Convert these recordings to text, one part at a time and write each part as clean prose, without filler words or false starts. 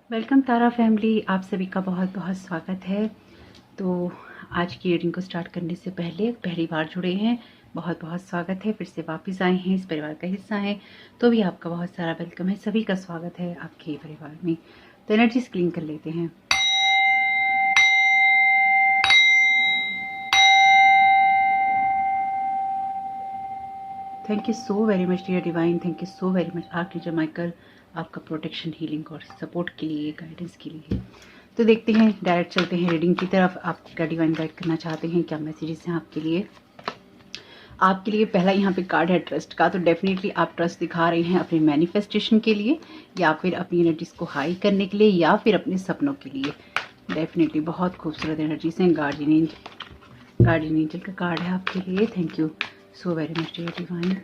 Welcome तारा family, आप सभी का बहुत बहुत स्वागत है। तो आज की रीडिंग को स्टार्ट करने से पहले पहली बार जुड़े हैं, बहुत बहुत स्वागत है। फिर से वापस आए हैं, इस परिवार का हिस्सा हैं, तो भी आपका बहुत सारा वेलकम है। सभी का स्वागत है आपके परिवार में। तो एनर्जी क्लीन कर लेते हैं। Thank you so very much dear divine, thank you so very much archangel Michael, आपका प्रोटेक्शन, हीलिंग और सपोर्ट के लिए, गाइडेंस के लिए। तो देखते हैं, डायरेक्ट चलते हैं रीडिंग की तरफ। आप क्या डिवाइन गाइड करना चाहते हैं, क्या मैसेजेस हैं आपके लिए। पहला यहाँ पे कार्ड है ट्रस्ट का। तो डेफिनेटली आप ट्रस्ट दिखा रहे हैं अपने मैनिफेस्टेशन के लिए, या फिर अपनी एनर्जीज को हाई करने के लिए, या फिर अपने सपनों के लिए। डेफिनेटली बहुत खूबसूरत एनर्जीज हैं। गार्डियन एंजल का कार्ड है आपके लिए। Thank you so very much dear divine.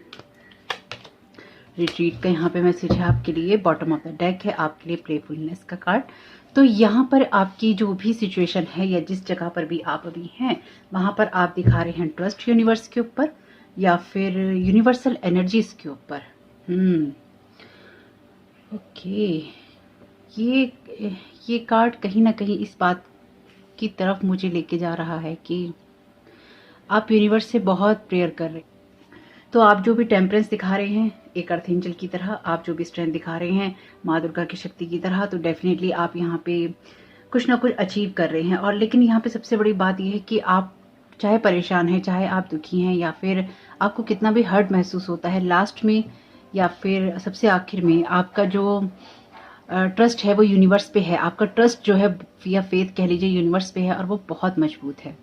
Retreat का यहाँ पे मैसेज है आपके लिए। बॉटम ऑफ द डेक है आपके लिए प्लेफुलनेस का कार्ड। तो यहाँ पर आपकी जो भी सिचुएशन है, या जिस जगह पर भी आप अभी हैं, वहां पर आप दिखा रहे हैं ट्रस्ट यूनिवर्स के ऊपर, या फिर यूनिवर्सल एनर्जीज के ऊपर। ओके, ये कार्ड कहीं ना कहीं इस बात की तरफ मुझे लेके जा रहा है कि आप यूनिवर्स से बहुत प्रेयर कर रहे हैं। तो आप जो भी टेम्परेंस दिखा रहे हैं एक अर्थ एंजल की तरह, आप जो भी स्ट्रेंथ दिखा रहे हैं माँ दुर्गा की शक्ति की तरह, तो डेफिनेटली आप यहाँ पे कुछ ना कुछ अचीव कर रहे हैं। और लेकिन यहाँ पे सबसे बड़ी बात यह है कि आप चाहे परेशान हैं, चाहे आप दुखी हैं, या फिर आपको कितना भी हर्ट महसूस होता है, लास्ट में या फिर सबसे आखिर में आपका जो ट्रस्ट है वो यूनिवर्स पे है। आपका ट्रस्ट जो है, या फेथ कह लीजिए, यूनिवर्स पे है, और वो बहुत मजबूत है।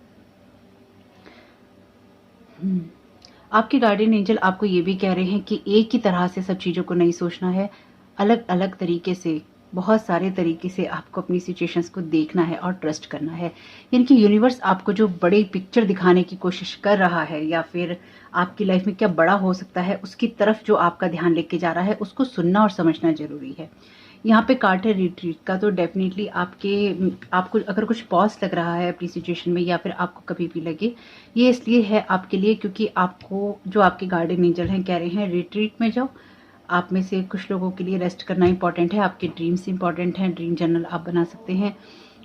आपके गार्डियन एंजल आपको ये भी कह रहे हैं कि एक ही तरह से सब चीज़ों को नहीं सोचना है, अलग अलग तरीके से, बहुत सारे तरीके से आपको अपनी सिचुएशंस को देखना है और ट्रस्ट करना है। यानी कि यूनिवर्स आपको जो बड़ी पिक्चर दिखाने की कोशिश कर रहा है, या फिर आपकी लाइफ में क्या बड़ा हो सकता है, उसकी तरफ जो आपका ध्यान लेके जा रहा है, उसको सुनना और समझना जरूरी है। यहाँ पे कार्ड है रिट्रीट का। तो डेफिनेटली आपको अगर कुछ पॉज लग रहा है अपनी सिचुएशन में, या फिर आपको कभी भी लगे, ये इसलिए है आपके लिए क्योंकि आपको जो आपके गार्डियन एंजल हैं कह रहे हैं रिट्रीट में जाओ। आप में से कुछ लोगों के लिए रेस्ट करना इंपॉर्टेंट है, आपके ड्रीम्स इंपॉर्टेंट हैं, ड्रीम जर्नल आप बना सकते हैं।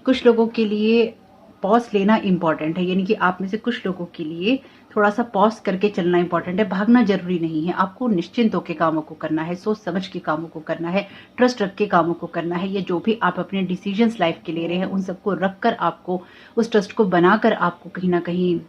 कुछ लोगों के लिए पॉज लेना इंपॉर्टेंट है, यानी कि आप में से कुछ लोगों के लिए थोड़ा सा पॉज करके चलना इंपॉर्टेंट है। भागना जरूरी नहीं है, आपको निश्चिंत होकर कामों को करना है, सोच समझ के कामों को करना है, ट्रस्ट रख के कामों को करना है। ये जो भी आप अपने डिसीजंस लाइफ के ले रहे हैं, उन सबको रखकर आपको, उस ट्रस्ट को बनाकर आपको कहीं ना कहीं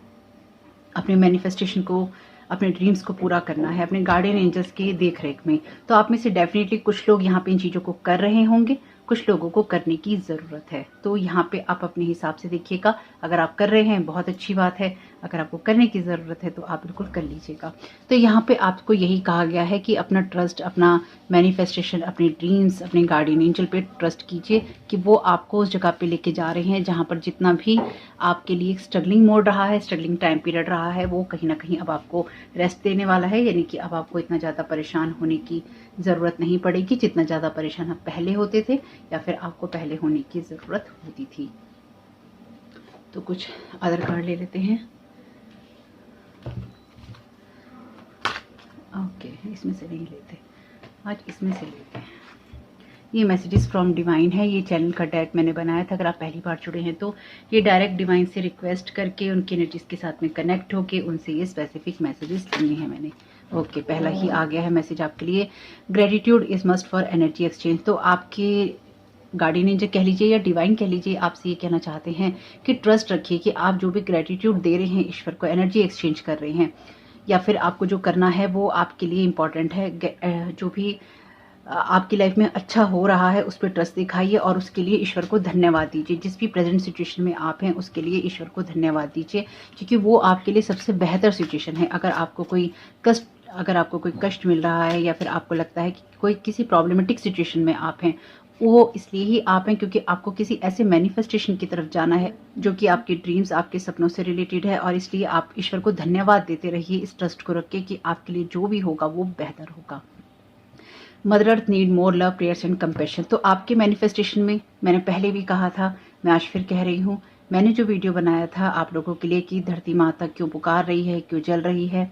अपने मैनिफेस्टेशन को, अपने ड्रीम्स को पूरा करना है, अपने गार्डियन एंजल्स की देख रेख में। तो आप में से डेफिनेटली कुछ लोग यहाँ पे इन चीज़ों को कर रहे होंगे, कुछ लोगों को करने की ज़रूरत है। तो यहाँ पे आप अपने हिसाब से देखिएगा। अगर आप कर रहे हैं बहुत अच्छी बात है, अगर आपको करने की ज़रूरत है तो आप बिल्कुल कर लीजिएगा। तो यहाँ पे आपको यही कहा गया है कि अपना ट्रस्ट, अपना मैनिफेस्टेशन, अपने ड्रीम्स, अपने गार्डियन एंजल पे ट्रस्ट कीजिए कि वो आपको उस जगह पे लेके जा रहे हैं जहाँ पर जितना भी आपके लिए स्ट्रगलिंग मोड रहा है, स्ट्रगलिंग टाइम पीरियड रहा है, वो कहीं ना कहीं अब आपको रेस्ट देने वाला है। यानी कि अब आपको इतना ज़्यादा परेशान होने की ज़रूरत नहीं पड़ेगी जितना ज़्यादा परेशान आप पहले होते थे, या फिर आपको पहले होने की ज़रूरत होती थी। तो कुछ अदर कार्ड ले लेते हैं। ओके, इसमें से नहीं लेते, आज इसमें से लेते हैं। ये मैसेजेस फ्रॉम डिवाइन है। ये चैनल का डेक मैंने बनाया था। अगर आप पहली बार जुड़े हैं तो ये डायरेक्ट डिवाइन से रिक्वेस्ट करके, उनकी एनर्जीज के साथ में कनेक्ट होके उनसे ये स्पेसिफिक मैसेजेस लिए हैं मैंने। ओके, पहला ही आ गया है मैसेज आपके लिए। Gratitude is must for energy exchange. तो आपके गार्डियन एंजल कह लीजिए या डिवाइन कह लीजिए, आपसे ये कहना चाहते हैं कि ट्रस्ट रखिए कि आप जो भी ग्रेटिट्यूड दे रहे हैं ईश्वर को, एनर्जी एक्सचेंज कर रहे हैं, या फिर आपको जो करना है वो आपके लिए इम्पॉर्टेंट है। जो भी आपकी लाइफ में अच्छा हो रहा है उस पर ट्रस्ट दिखाइए और उसके लिए ईश्वर को धन्यवाद दीजिए। जिस भी प्रेजेंट सिचुएशन में आप हैं उसके लिए ईश्वर को धन्यवाद दीजिए, क्योंकि वो आपके लिए सबसे बेहतर सिचुएशन है। अगर आपको कोई कष्ट मिल रहा है, या फिर आपको लगता है कि कोई किसी प्रॉब्लमेटिक सिचुएशन में आप हैं, वो इसलिए ही आप हैं क्योंकि आपको किसी ऐसे मैनिफेस्टेशन की तरफ जाना है जो कि आपके ड्रीम्स, आपके सपनों से रिलेटेड है। और इसलिए आप ईश्वर को धन्यवाद देते रहिए, इस ट्रस्ट को रख के कि आपके लिए जो भी होगा वो बेहतर होगा। Mother earth need more love, prayers and compassion. तो आपके मैनिफेस्टेशन में मैंने पहले भी कहा था, मैं आज फिर कह रही हूँ, मैंने जो वीडियो बनाया था आप लोगों के लिए कि धरती माता क्यों पुकार रही है, क्यों जल रही है,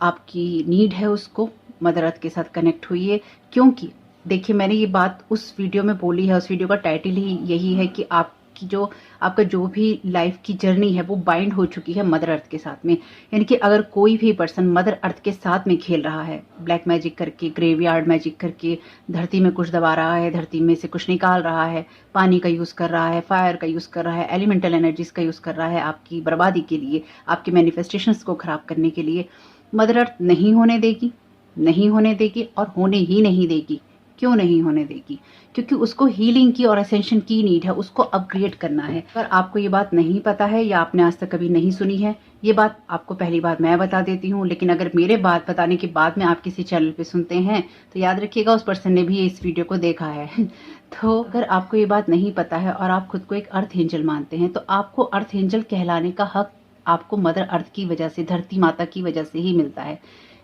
आपकी नीड है उसको, मदर अर्थ के साथ कनेक्ट हुई है, क्योंकि देखिए, मैंने ये बात उस वीडियो में बोली है, उस वीडियो का टाइटल ही यही है कि आपका जो भी लाइफ की जर्नी है वो बाइंड हो चुकी है मदर अर्थ के साथ में। यानी कि अगर कोई भी पर्सन मदर अर्थ के साथ में खेल रहा है, ब्लैक मैजिक करके, ग्रेवयार्ड मैजिक करके, धरती में कुछ दबा रहा है, धरती में से कुछ निकाल रहा है, पानी का यूज कर रहा है, फायर का यूज कर रहा है, एलिमेंटल एनर्जीज का यूज कर रहा है आपकी बर्बादी के लिए, आपके मैनिफेस्टेशंस को खराब करने के लिए, मदर अर्थ नहीं होने देगी, नहीं होने देगी और होने ही नहीं देगी। क्यों नहीं होने देगी? क्योंकि उसको हीलिंग की और असेंशन की नीड है, उसको अपग्रेड करना है। पर आपको ये बात नहीं पता है या आपने आज तक कभी नहीं सुनी है, ये बात आपको पहली बार मैं बता देती हूँ। लेकिन अगर मेरे बात बताने के बाद में आप किसी चैनल पे सुनते हैं तो याद रखिएगा उस पर्सन ने भी इस वीडियो को देखा है। तो अगर आपको ये बात नहीं पता है और आप खुद को एक अर्थ एंजल मानते हैं तो आपको अर्थ एंजल कहलाने का हक आपको मदर अर्थ की वजह से, धरती माता की वजह से ही मिलता है।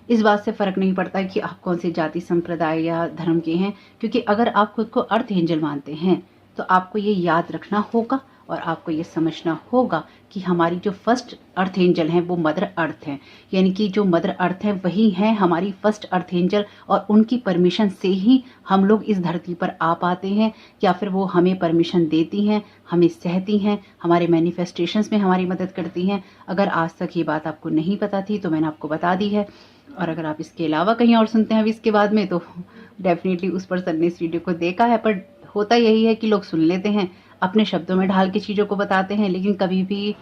इस बात से फर्क नहीं पड़ता कि आप कौन से जाति, संप्रदाय या धर्म के हैं, क्योंकि अगर आप खुद को अर्थ एंजल मानते हैं तो आपको ये याद रखना होगा और आपको ये समझना होगा कि हमारी जो फर्स्ट अर्थ एंजल हैं वो मदर अर्थ हैं। यानी कि जो मदर अर्थ है वही है हमारी फर्स्ट अर्थ एंजल, और उनकी परमिशन से ही हम लोग इस धरती पर आ पाते हैं, या फिर वो हमें परमिशन देती हैं, हमें सहती हैं, हमारे मैनिफेस्टेशंस में हमारी मदद करती हैं। अगर आज तक ये बात आपको नहीं पता थी तो मैंने आपको बता दी है, और अगर आप इसके अलावा कहीं और सुनते हैं अभी इसके बाद में तो डेफिनेटली उस पर्सन ने इस वीडियो को देखा है। पर होता यही है कि लोग सुन लेते हैं, अपने शब्दों में ढाल के चीज़ों को बताते हैं, लेकिन कभी भी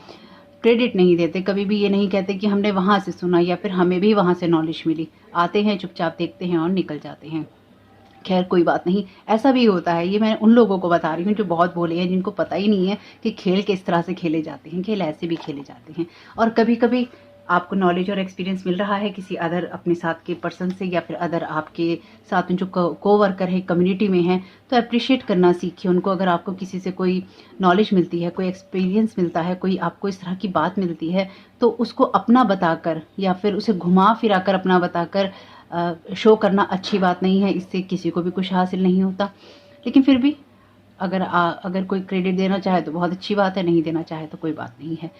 क्रेडिट नहीं देते, कभी भी ये नहीं कहते कि हमने वहाँ से सुना या फिर हमें भी वहाँ से नॉलेज मिली। आते हैं, चुपचाप देखते हैं और निकल जाते हैं। खैर कोई बात नहीं, ऐसा भी होता है। ये मैं उन लोगों को बता रही हूँ जो बहुत भोले हैं, जिनको पता ही नहीं है कि खेल किस तरह से खेले जाते हैं। खेल ऐसे भी खेले जाते हैं, और कभी कभी आपको नॉलेज और एक्सपीरियंस मिल रहा है किसी अदर अपने साथ के पर्सन से, या फिर अदर आपके साथ में जो को वर्कर है, कम्युनिटी में है, तो अप्रिशिएट करना सीखिए उनको। अगर आपको किसी से कोई नॉलेज मिलती है, कोई एक्सपीरियंस मिलता है, कोई आपको इस तरह की बात मिलती है, तो उसको अपना बताकर या फिर उसे घुमा फिरा कर अपना बताकर शो करना अच्छी बात नहीं है। इससे किसी को भी कुछ हासिल नहीं होता। लेकिन फिर भी अगर कोई क्रेडिट देना चाहे तो बहुत अच्छी बात है, नहीं देना चाहे तो कोई बात नहीं है।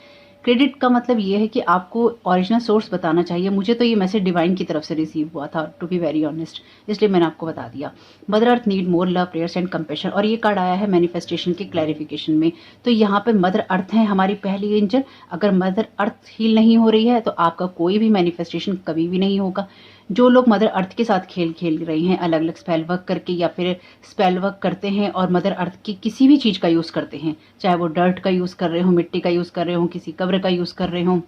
क्रेडिट का मतलब ये है कि आपको ओरिजिनल सोर्स बताना चाहिए। मुझे तो ये मैसेज डिवाइन की तरफ से रिसीव हुआ था, टू बी वेरी ऑनेस्ट, इसलिए मैंने आपको बता दिया। Mother earth need more love, prayers and compassion. और ये कार्ड आया है मैनिफेस्टेशन के क्लैरिफिकेशन में। तो यहाँ पे मदर अर्थ है हमारी पहली एंजल। अगर मदर अर्थ हील नहीं हो रही है तो आपका कोई भी मैनिफेस्टेशन कभी भी नहीं होगा। जो लोग मदर अर्थ के साथ खेल रहे हैं, अलग अलग स्पेल वर्क करके या फिर स्पेल वर्क करते हैं और मदर अर्थ की किसी भी चीज़ का यूज़ करते हैं, चाहे वो डर्ट का यूज़ कर रहे हो, मिट्टी का यूज़ कर रहे हो, किसी कब्र का यूज़ कर रहे हो,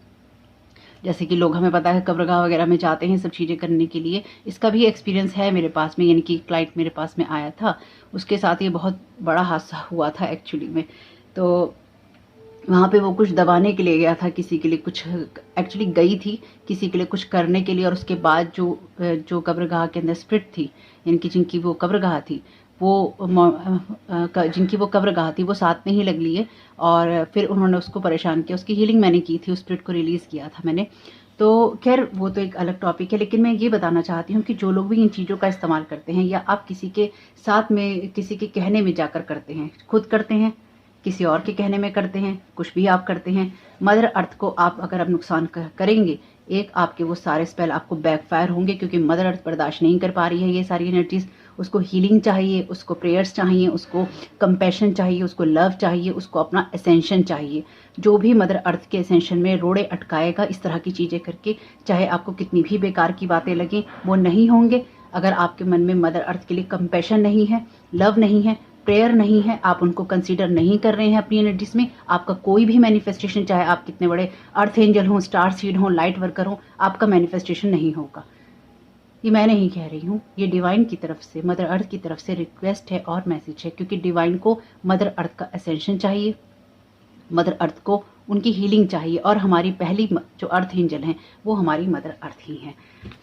जैसे कि लोग, हमें पता है कब्रगाह वगैरह में जाते हैं सब चीज़ें करने के लिए। इसका भी एक्सपीरियंस है मेरे पास में, यानी कि क्लाइंट मेरे पास में आया था, उसके साथ ये बहुत बड़ा हादसा हुआ था एक्चुअली में। तो वहाँ पे वो कुछ दबाने के लिए गया था, किसी के लिए कुछ, एक्चुअली गई थी किसी के लिए कुछ करने के लिए, और उसके बाद जो कब्रगाह के अंदर स्पिरिट थी, यानी कि जिनकी वो कब्रगाह थी वो साथ में ही लग लिए, और फिर उन्होंने उसको परेशान किया। उसकी हीलिंग मैंने की थी, उस स्पिरिट को रिलीज़ किया था मैंने। तो खैर वो तो एक अलग टॉपिक है, लेकिन मैं ये बताना चाहती हूँ कि जो लोग भी इन चीज़ों का इस्तेमाल करते हैं, या आप किसी के साथ में, किसी के कहने में जाकर करते हैं, खुद करते हैं, किसी और के कहने में करते हैं, कुछ भी आप करते हैं, मदर अर्थ को आप अगर आप नुकसान करेंगे, एक आपके वो सारे स्पेल आपको बैकफायर होंगे, क्योंकि मदर अर्थ बर्दाश्त नहीं कर पा रही है ये सारी एनर्जीज। उसको हीलिंग चाहिए, उसको प्रेयर्स चाहिए, उसको कंपैशन चाहिए, उसको लव चाहिए, उसको अपना एसेंशन चाहिए। जो भी मदर अर्थ के एसेंशन में रोड़े अटकाएगा इस तरह की चीज़ें करके, चाहे आपको कितनी भी बेकार की बातें लगें, वो नहीं होंगे। अगर आपके मन में मदर अर्थ के लिए कंपैशन नहीं है, लव नहीं है, प्रेयर नहीं है, आप उनको कंसीडर नहीं कर रहे हैं अपनी एनर्जीज में, आपका कोई भी मैनिफेस्टेशन, चाहे आप कितने बड़े अर्थ एंजल हों, स्टार सीड हों, लाइट वर्कर हों, आपका मैनिफेस्टेशन नहीं होगा। ये मैं नहीं कह रही हूँ, ये डिवाइन की तरफ से, मदर अर्थ की तरफ से रिक्वेस्ट है और मैसेज है, क्योंकि डिवाइन को मदर अर्थ का एसेंशन चाहिए, मदर अर्थ को उनकी हीलिंग चाहिए, और हमारी पहली जो अर्थ एंजल हैं वो हमारी मदर अर्थ ही हैं।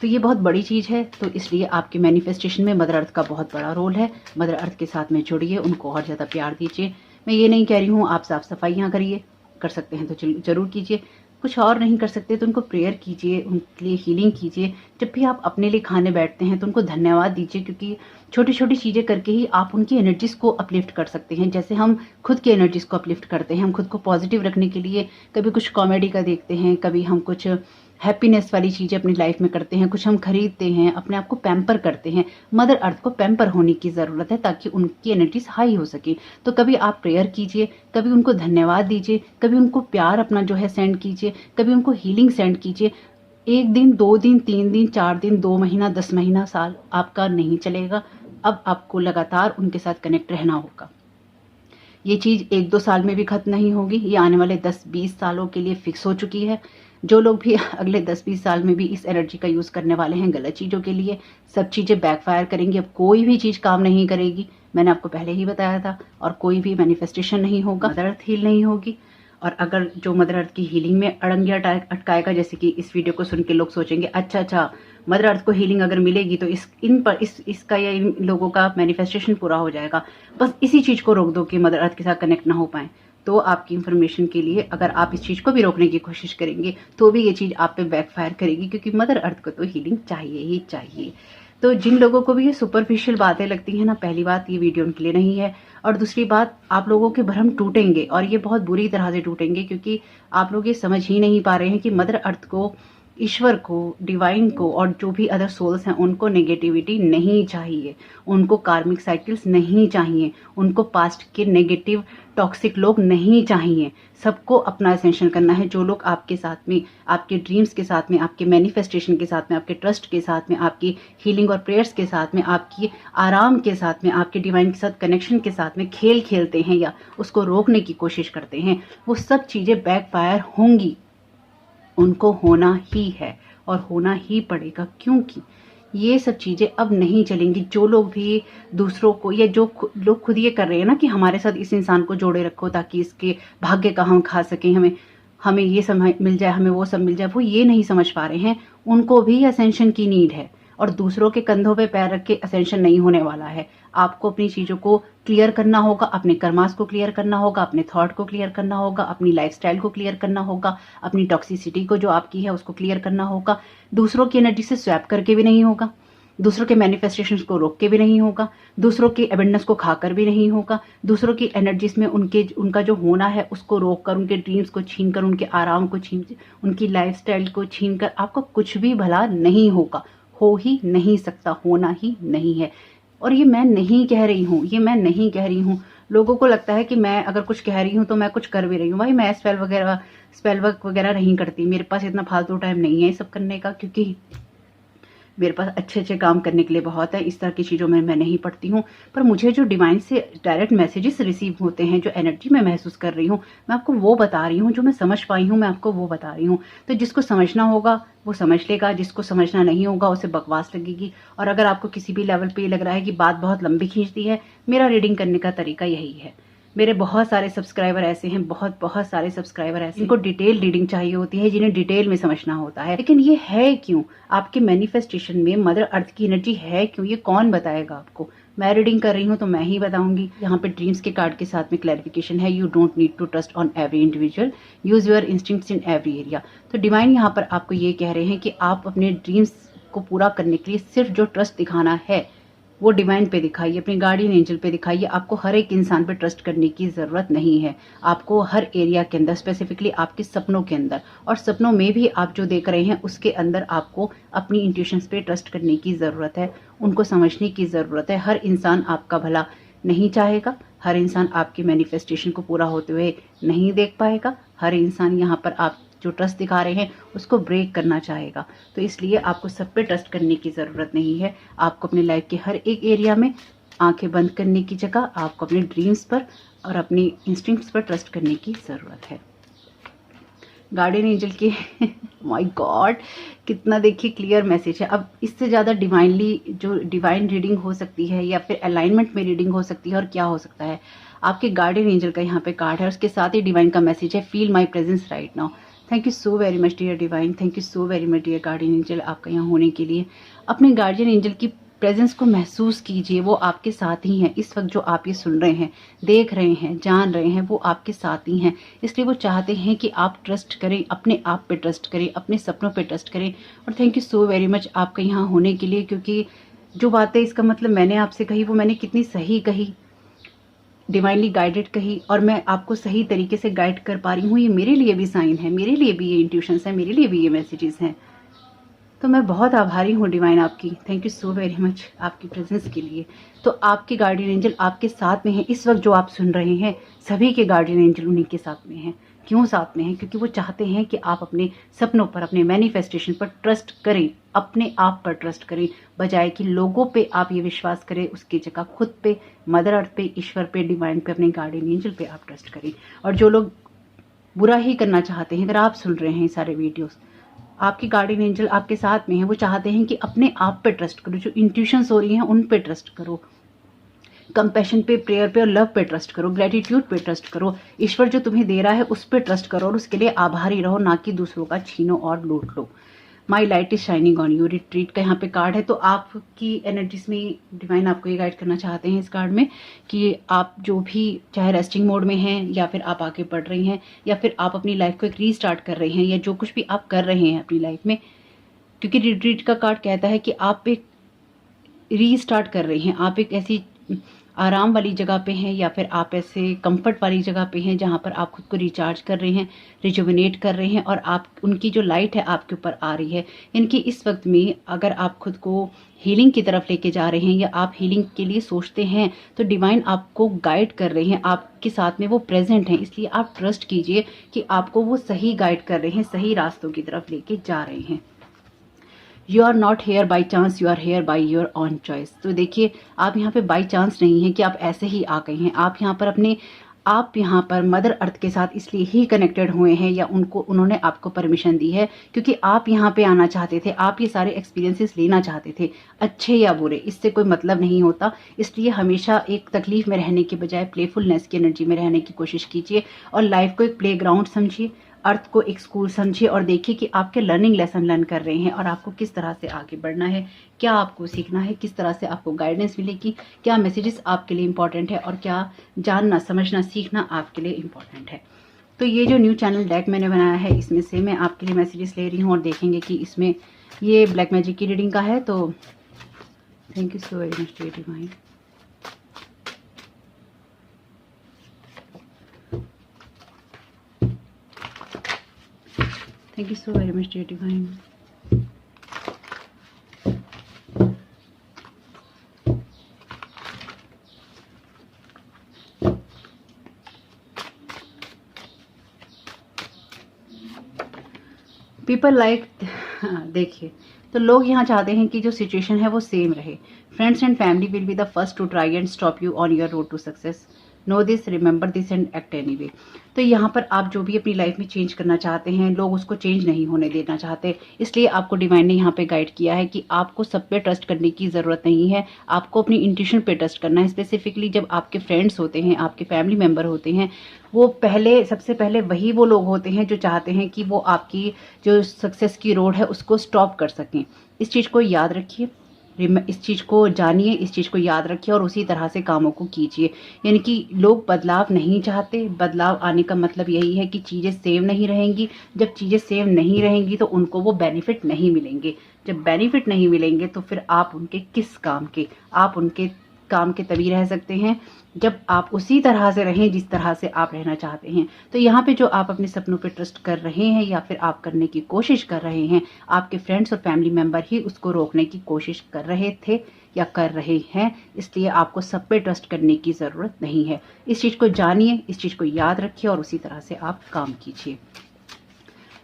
तो ये बहुत बड़ी चीज़ है, तो इसलिए आपके मैनिफेस्टेशन में मदर अर्थ का बहुत बड़ा रोल है। मदर अर्थ के साथ में जुड़िए, उनको और ज़्यादा प्यार दीजिए। मैं ये नहीं कह रही हूँ आप साफ़ सफाइयाँ करिए, कर सकते हैं तो ज़रूर कीजिए, कुछ और नहीं कर सकते तो उनको प्रेयर कीजिए, उनके लिए हीलिंग कीजिए। जब भी आप अपने लिए खाने बैठते हैं तो उनको धन्यवाद दीजिए, क्योंकि छोटी छोटी चीज़ें करके ही आप उनकी एनर्जीज़ को अपलिफ्ट कर सकते हैं। जैसे हम खुद की एनर्जीज़ को अपलिफ्ट करते हैं, हम खुद को पॉजिटिव रखने के लिए कभी कुछ कॉमेडी का देखते हैं, कभी हम कुछ हैप्पीनेस वाली चीज़ें अपनी लाइफ में करते हैं, कुछ हम खरीदते हैं, अपने आप को पैम्पर करते हैं। मदर अर्थ को पैम्पर होने की ज़रूरत है ताकि उनकी एनर्जीज हाई हो सके। तो कभी आप प्रेयर कीजिए, कभी उनको धन्यवाद दीजिए, कभी उनको प्यार अपना जो है सेंड कीजिए, कभी उनको हीलिंग सेंड कीजिए। 1 दिन, 2 दिन, 3 दिन, 4 दिन, 2 महीना, 10 महीना, साल आपका नहीं चलेगा। अब आपको लगातार उनके साथ कनेक्ट रहना होगा। ये चीज़ 1-2 साल में भी खत्म नहीं होगी, ये आने वाले 10-20 सालों के लिए फिक्स हो चुकी है। जो लोग भी अगले 10-20 साल में भी इस एनर्जी का यूज़ करने वाले हैं गलत चीज़ों के लिए, सब चीज़ें बैकफायर करेंगी। अब कोई भी चीज़ काम नहीं करेगी, मैंने आपको पहले ही बताया था। और कोई भी मैनिफेस्टेशन नहीं होगा, मदर अर्थ हील नहीं होगी। और अगर जो मदर अर्थ की हीलिंग में अड़ंगियाँ अटकाएगा, जैसे कि इस वीडियो को सुन के लोग सोचेंगे अच्छा मदर अर्थ को हीलिंग अगर मिलेगी तो इसका या इन लोगों का मैनिफेस्टेशन पूरा हो जाएगा। बस इसी चीज़ को रोक दो कि मदर अर्थ के साथ कनेक्ट ना हो पाए। तो आपकी इंफॉर्मेशन के लिए, अगर आप इस चीज़ को भी रोकने की कोशिश करेंगे तो भी ये चीज़ आप पे बैकफायर करेगी, क्योंकि मदर अर्थ को तो हीलिंग चाहिए ही चाहिए। तो जिन लोगों को भी ये सुपरफिशियल बातें लगती हैं ना, पहली बात ये वीडियो उनके लिए नहीं है। और दूसरी बात, आप लोगों के भ्रम टूटेंगे और ये बहुत बुरी तरह से टूटेंगे, क्योंकि आप लोग ये समझ ही नहीं पा रहे हैं कि मदर अर्थ को, ईश्वर को, डिवाइन को और जो भी अदर सोल्स हैं उनको नेगेटिविटी नहीं चाहिए, उनको कार्मिक साइकिल्स नहीं चाहिए, उनको पास्ट के नेगेटिव टॉक्सिक लोग नहीं चाहिए। सबको अपना असेंशन करना है। जो लोग आपके साथ में, आपके ड्रीम्स के साथ में, आपके मैनिफेस्टेशन के साथ में, आपके ट्रस्ट के साथ में, आपकी हीलिंग और प्रेयर्स के साथ में, आपकी आराम के साथ में, आपके डिवाइन के साथ कनेक्शन के साथ में खेल खेलते हैं या उसको रोकने की कोशिश करते हैं, वो सब चीज़ें बैकफायर होंगी। उनको होना ही है और होना ही पड़ेगा, क्योंकि ये सब चीज़ें अब नहीं चलेंगी। जो लोग भी दूसरों को, या जो लोग खुद ये कर रहे हैं ना कि हमारे साथ इस इंसान को जोड़े रखो ताकि इसके भाग्य का हम खा सकें, हमें ये सब मिल जाए, हमें वो सब मिल जाए, वो ये नहीं समझ पा रहे हैं। उनको भी असेंशन की नीड है और दूसरों के कंधों पे पैर रख के असेंशन नहीं होने वाला है। आपको अपनी चीज़ों को क्लियर करना होगा, अपने कर्मास को क्लियर करना होगा, अपने थॉट को क्लियर करना होगा, अपनी लाइफस्टाइल को क्लियर करना होगा, अपनी टॉक्सिसिटी को जो आपकी है उसको क्लियर करना होगा। दूसरों की एनर्जी से स्वैप करके भी नहीं होगा, दूसरों के मैनिफेस्टेशंस को रोक के भी नहीं होगा, दूसरों की एबेंडेंस को खाकर भी नहीं होगा, दूसरों की एनर्जीज में उनका जो होना है उसको रोक कर, उनके ड्रीम्स को छीन कर, उनके आराम को छीन, उनकी लाइफस्टाइल को छीन कर आपका कुछ भी भला नहीं होगा। हो ही नहीं सकता, होना ही नहीं है। और ये मैं नहीं कह रही हूँ, ये मैं नहीं कह रही हूँ। लोगों को लगता है कि मैं अगर कुछ कह रही हूँ तो मैं कुछ कर भी रही हूँ। भाई मैं स्पेल वर्क वगैरह नहीं करती, मेरे पास इतना फालतू टाइम नहीं है ये सब करने का, क्योंकि मेरे पास अच्छे काम करने के लिए बहुत है। इस तरह की चीज़ों में मैं नहीं पढ़ती हूँ। पर मुझे जो डिवाइन से डायरेक्ट मैसेजेस रिसीव होते हैं, जो एनर्जी मैं महसूस कर रही हूँ, मैं आपको वो बता रही हूँ। जो मैं समझ पाई हूँ मैं आपको वो बता रही हूँ। तो जिसको समझना होगा वो समझ लेगा, जिसको समझना नहीं होगा उसे बकवास लगेगी। और अगर आपको किसी भी लेवल पे ये लग रहा है कि बात बहुत लंबी खींचती है, मेरा रीडिंग करने का तरीका यही है। मेरे बहुत सारे सब्सक्राइबर ऐसे हैं, बहुत सारे सब्सक्राइबर ऐसे, इनको डिटेल रीडिंग चाहिए होती है, जिन्हें डिटेल में समझना होता है। लेकिन ये है क्यों? आपके मैनिफेस्टेशन में मदर अर्थ की एनर्जी है क्यों? ये कौन बताएगा आपको? मैं रीडिंग कर रही हूँ तो मैं ही बताऊंगी। यहाँ पे ड्रीम्स के कार्ड के साथ में क्लैरिफिकेशन है, you don't need to trust on every individual, use your instincts in every area. तो डिवाइन यहाँ पर आपको ये कह रहे हैं कि आप अपने ड्रीम्स को पूरा करने के लिए सिर्फ जो ट्रस्ट दिखाना है वो डिवाइन पे दिखाइए, अपने गार्डियन एंजल पे दिखाइए। आपको हर एक इंसान पे ट्रस्ट करने की ज़रूरत नहीं है। आपको हर एरिया के अंदर, स्पेसिफिकली आपके सपनों के अंदर, और सपनों में भी आप जो देख रहे हैं उसके अंदर आपको अपनी इंट्यूशंस पे ट्रस्ट करने की ज़रूरत है, उनको समझने की ज़रूरत है। हर इंसान आपका भला नहीं चाहेगा, हर इंसान आपके मैनिफेस्टेशन को पूरा होते हुए नहीं देख पाएगा। हर इंसान यहाँ पर आप जो ट्रस्ट दिखा रहे हैं उसको ब्रेक करना चाहेगा। तो इसलिए आपको सब पे ट्रस्ट करने की ज़रूरत नहीं है। आपको अपनी लाइफ के हर एक एरिया में आंखें बंद करने की जगह आपको अपने ड्रीम्स पर और अपनी इंस्टिंक्ट्स पर ट्रस्ट करने की ज़रूरत है। गार्डियन एंजल के माय गॉड, कितना देखिए क्लियर मैसेज है। अब इससे ज़्यादा डिवाइन रीडिंग हो सकती है या फिर अलाइनमेंट में रीडिंग हो सकती है, और क्या हो सकता है। आपके गार्डियन एंजल का यहाँ पे कार्ड है, उसके साथ ही डिवाइन का मैसेज है, feel my presence right now. Thank you so very much dear divine, thank you so very much dear guardian angel, आपका यहाँ होने के लिए। अपने गार्डियन एंजल की प्रेजेंस को महसूस कीजिए, वो आपके साथ ही हैं। इस वक्त जो आप ये सुन रहे हैं, देख रहे हैं, जान रहे हैं, वो आपके साथ ही हैं। इसलिए वो चाहते हैं कि आप ट्रस्ट करें, अपने आप पे ट्रस्ट करें, अपने सपनों पे ट्रस्ट करें। और thank you so very much आपका यहाँ होने के लिए, क्योंकि जो बातें, इसका मतलब मैंने आपसे कही वो मैंने कितनी सही कही। डिवाइनली गाइडेड कही और मैं आपको सही तरीके से गाइड कर पा रही हूँ, ये मेरे लिए भी साइन है, मेरे लिए भी ये इंट्यूशंस है, मेरे लिए भी ये मैसेजेस हैं। तो मैं बहुत आभारी हूँ डिवाइन आपकी। Thank you so very much आपकी प्रेजेंस के लिए। तो आपके गार्डियन एंजल आपके साथ में हैं इस वक्त जो आप सुन रहे हैं, सभी के गार्डियन एंजल उन्हीं के साथ में हैं। क्यों साथ में हैं? क्योंकि वो चाहते हैं कि आप अपने सपनों पर, अपने मैनिफेस्टेशन पर ट्रस्ट करें, अपने आप पर ट्रस्ट करें, बजाय कि लोगों पे आप ये विश्वास करें, उसकी जगह खुद पे, मदर अर्थ पे, ईश्वर पे, डिवाइन पे, अपने गार्डियन एंजल पे आप ट्रस्ट करें। और जो लोग बुरा ही करना चाहते हैं, अगर आप सुन रहे हैं सारे वीडियोस, आपकी गार्डियन एंजल आपके साथ में है, वो चाहते हैं कि अपने आप पे ट्रस्ट करो, जो इंट्यूशंस हो रही हैं उन पे ट्रस्ट करो, कंपैशन पे, प्रेयर पे और लव पे ट्रस्ट करो, ग्रेटिट्यूड पे ट्रस्ट करो, ईश्वर जो तुम्हें दे रहा है उस पे ट्रस्ट करो और उसके लिए आभारी रहो, ना कि दूसरों का छीनो और लूट लो। My light is shining on you, retreat का यहाँ पे कार्ड है। तो आपकी एनर्जीज में डिवाइन आपको ये गाइड करना चाहते हैं इस कार्ड में कि आप जो भी, चाहे रेस्टिंग मोड में हैं या फिर आप आगे बढ़ रही हैं या फिर आप अपनी लाइफ को एक रीस्टार्ट कर रही हैं, या जो कुछ भी आप कर रहे हैं अपनी लाइफ में, क्योंकि रिट्रीट का कार्ड कहता है कि आप एक रीस्टार्ट कर रही हैं, आप एक ऐसी आराम वाली जगह पे हैं या फिर आप ऐसे कंफर्ट वाली जगह पे हैं जहाँ पर आप खुद को रिचार्ज कर रहे हैं, रिजुविनेट कर रहे हैं और आप, उनकी जो लाइट है आपके ऊपर आ रही है। इनकी इस वक्त में अगर आप खुद को हीलिंग की तरफ लेके जा रहे हैं या आप हीलिंग के लिए सोचते हैं, तो डिवाइन आपको गाइड कर रहे हैं, आपके साथ में वो प्रेजेंट हैं। इसलिए आप ट्रस्ट कीजिए कि आपको वो सही गाइड कर रहे हैं, सही रास्तों की तरफ लेके जा रहे हैं। You are not here by chance, you are here by your own choice. तो देखिए, आप यहाँ पे बाई चांस नहीं है कि आप ऐसे ही आ गए हैं, आप यहाँ पर मदर अर्थ के साथ इसलिए ही कनेक्टेड हुए हैं या उन्होंने आपको परमिशन दी है क्योंकि आप यहाँ पे आना चाहते थे, आप ये सारे एक्सपीरियंसेस लेना चाहते थे, अच्छे या बुरे, इससे कोई मतलब नहीं होता। इसलिए हमेशा एक तकलीफ में रहने के बजाय प्लेफुलनेस की एनर्जी में रहने की कोशिश कीजिए और लाइफ को एक प्ले ग्राउंड समझिए, अर्थ को एक स्कूल समझिए और देखिए कि आपके लर्निंग लेसन लर्न कर रहे हैं और आपको किस तरह से आगे बढ़ना है, क्या आपको सीखना है, किस तरह से आपको गाइडेंस मिलेगी, क्या मैसेजेस आपके लिए इंपॉर्टेंट है और क्या जानना, समझना, सीखना आपके लिए इंपॉर्टेंट है। तो ये जो न्यू चैनल डेक मैंने बनाया है, इसमें से मैं आपके लिए मैसेजेस ले रही हूँ और देखेंगे कि इसमें ये ब्लैक मैजिक की रीडिंग का है। तो thank you so very much dear divine. Thank you so very much, dear divine. People like, देखिए, तो लोग यहाँ चाहते हैं कि जो सिचुएशन है वो सेम रहे। Friends and family will be the first to try and stop you on your road to success. Know this, remember this and act anyway. तो यहाँ पर आप जो भी अपनी लाइफ में चेंज करना चाहते हैं, लोग उसको चेंज नहीं होने देना चाहते। इसलिए आपको डिवाइन ने यहाँ पे गाइड किया है कि आपको सब पे ट्रस्ट करने की ज़रूरत नहीं है, आपको अपनी इंट्यूशन पे ट्रस्ट करना है। स्पेसिफिकली जब आपके फ्रेंड्स होते हैं, आपके फैमिली मेम्बर होते हैं, वो सबसे पहले वही वो लोग होते हैं जो चाहते हैं कि वो आपकी जो सक्सेस की रोड है उसको स्टॉप कर सकें। इस चीज़ को याद रखिए, इस चीज़ को जानिए, इस चीज़ को याद रखिए और उसी तरह से कामों को कीजिए। यानी कि लोग बदलाव नहीं चाहते, बदलाव आने का मतलब यही है कि चीज़ें सेम नहीं रहेंगी। जब चीज़ें सेम नहीं रहेंगी तो उनको वो बेनिफिट नहीं मिलेंगे। जब बेनिफिट नहीं मिलेंगे तो फिर आप उनके किस काम के, आप उनके काम के तभी रह सकते हैं जब आप उसी तरह से रहें जिस तरह से आप रहना चाहते हैं। तो यहाँ पे जो आप अपने सपनों पे ट्रस्ट कर रहे हैं या फिर आप करने की कोशिश कर रहे हैं, आपके फ्रेंड्स और फैमिली मेम्बर ही उसको रोकने की कोशिश कर रहे थे या कर रहे हैं। इसलिए आपको सब पे ट्रस्ट करने की ज़रूरत नहीं है। इस चीज़ को जानिए, इस चीज़ को याद रखिए और उसी तरह से आप काम कीजिए।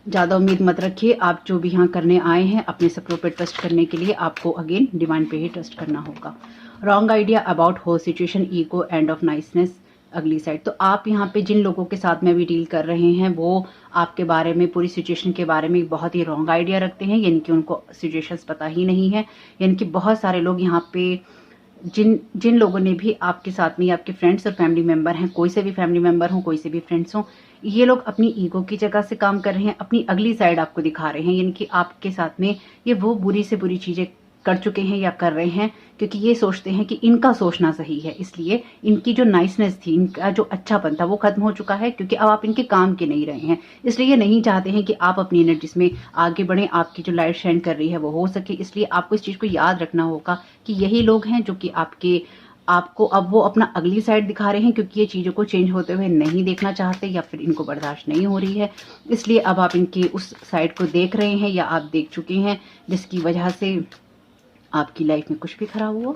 ज़्यादा उम्मीद मत रखिए। आप जो भी यहाँ करने आए हैं, अपने सपनों पे ट्रस्ट करने के लिए आपको अगेन डिवाइन पे ही ट्रस्ट करना होगा। Wrong idea about whole situation, ego, end of niceness, ugly side. तो आप यहाँ पे जिन लोगों के साथ में भी डील कर रहे हैं वो आपके बारे में, पूरी सिचुएशन के बारे में बहुत ही रॉन्ग आइडिया रखते हैं, यानी कि उनको सिचुएशंस पता ही नहीं है। यानी कि बहुत सारे लोग यहाँ पे, जिन लोगों ने भी आपके साथ में, आपके फ्रेंड्स और फैमिली मेम्बर हैं, कोई से भी फैमिली मेम्बर हो, कोई से भी फ्रेंड्स हो, ये लोग अपनी ईगो की जगह से काम कर रहे हैं, अपनी अगली साइड आपको दिखा रहे हैं। यानी कि आपके साथ में ये वो बुरी से बुरी चीज़ें कर चुके हैं या कर रहे हैं क्योंकि ये सोचते हैं कि इनका सोचना सही है। इसलिए इनकी जो नाइसनेस थी, इनका जो अच्छापन था वो खत्म हो चुका है क्योंकि अब आप इनके काम के नहीं रहे हैं। इसलिए ये नहीं चाहते हैं कि आप अपनी एनर्जीज में आगे बढ़ें, आपकी जो लाइट शाइन कर रही है वो हो सके। इसलिए आपको इस चीज़ को याद रखना होगा कि यही लोग हैं जो कि आपके आपको अब वो अपना अगली साइड दिखा रहे हैं, क्योंकि ये चीज़ों को चेंज होते हुए नहीं देखना चाहते या फिर इनको बर्दाश्त नहीं हो रही है, इसलिए अब आप इनकी उस साइड को देख रहे हैं या आप देख चुके हैं, जिसकी वजह से आपकी लाइफ में कुछ भी खराब हुआ।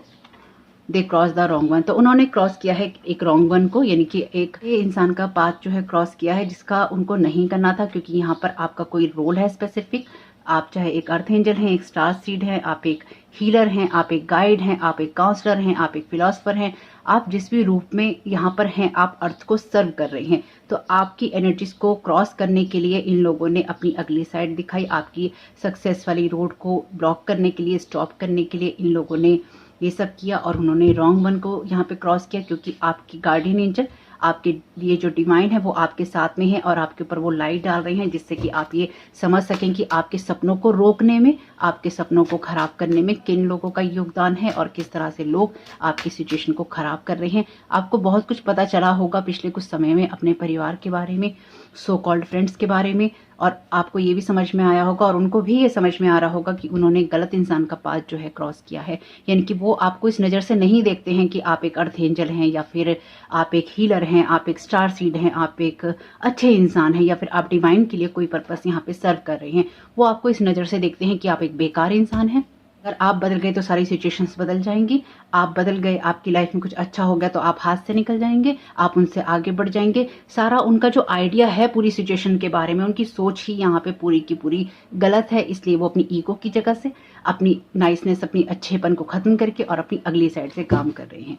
They cross the wrong one, तो उन्होंने क्रॉस किया है एक रॉन्ग वन को, यानी कि एक इंसान का पाथ जो है क्रॉस किया है जिसका उनको नहीं करना था, क्योंकि यहाँ पर आपका कोई रोल है स्पेसिफिक। आप चाहे एक अर्थ एंजल हैं, एक स्टार सीड हैं, आप एक हीलर हैं, आप एक गाइड हैं, आप एक काउंसलर हैं, आप एक फिलोसफर हैं, आप जिस भी रूप में यहाँ पर हैं आप अर्थ को सर्व कर रहे हैं। तो आपकी एनर्जीज को क्रॉस करने के लिए इन लोगों ने अपनी अगली साइड दिखाई, आपकी सक्सेस वाली रोड को ब्लॉक करने के लिए, स्टॉप करने के लिए इन लोगों ने ये सब किया और उन्होंने रॉन्ग वन को यहाँ पे क्रॉस किया, क्योंकि आपकी गार्डियन एंजल, आपके लिए जो डिवाइन है वो आपके साथ में है और आपके ऊपर वो लाइट डाल रहे हैं, जिससे कि आप ये समझ सकें कि आपके सपनों को रोकने में, आपके सपनों को खराब करने में किन लोगों का योगदान है और किस तरह से लोग आपकी सिचुएशन को खराब कर रहे हैं। आपको बहुत कुछ पता चला होगा पिछले कुछ समय में अपने परिवार के बारे में, सो कॉल्ड फ्रेंड्स के बारे में, और आपको ये भी समझ में आया होगा और उनको भी ये समझ में आ रहा होगा कि उन्होंने गलत इंसान का पाथ जो है क्रॉस किया है। यानी कि वो आपको इस नज़र से नहीं देखते हैं कि आप एक अर्थ एंजल हैं या फिर आप एक हीलर हैं, आप एक स्टार सीड हैं, आप एक अच्छे इंसान हैं या फिर आप डिवाइन के लिए कोई पर्पस यहाँ पे सर्व कर रहे हैं। वो आपको इस नज़र से देखते हैं कि आप एक बेकार इंसान हैं। अगर आप बदल गए तो सारी सिचुएशंस बदल जाएंगी। आप बदल गए, आपकी लाइफ में कुछ अच्छा हो गया तो आप हाथ से निकल जाएंगे, आप उनसे आगे बढ़ जाएंगे। सारा उनका जो आइडिया है पूरी सिचुएशन के बारे में, उनकी सोच ही यहाँ पे पूरी की पूरी गलत है। इसलिए वो अपनी ईगो की जगह से अपनी नाइसनेस, अपनी अच्छेपन को खत्म करके और अपनी अगली साइड से काम कर रहे हैं।